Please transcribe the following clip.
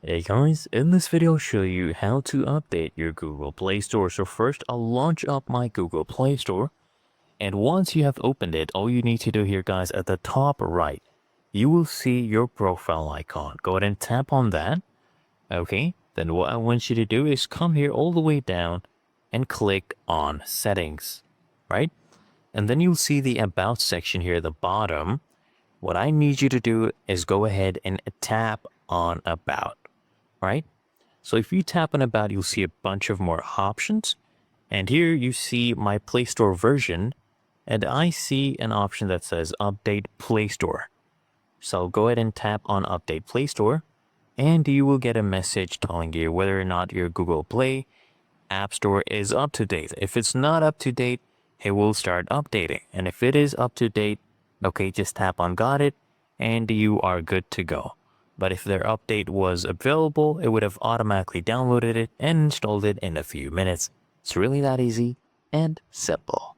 Hey guys, in this video I'll show you how to update your Google Play Store. So first I'll launch up my Google Play Store, and once you have opened it, all you need to do here guys, at the top right, you will see your profile icon. Go ahead and tap on that. Okay, then what I want you to do is come here all the way down and click on settings, right? And then you'll see the about section here at the bottom. What I need you to do is go ahead and tap on about. Right? So if you tap on about, you'll see a bunch of more options. And here you see my Play Store version, and I see an option that says Update Play Store. So go ahead and tap on Update Play Store, and you will get a message telling you whether or not your Google Play App Store is up to date. If it's not up to date, it will start updating. And if it is up to date, okay, just tap on Got It, and you are good to go. But if their update was available, it would have automatically downloaded it and installed it in a few minutes. It's really that easy and simple.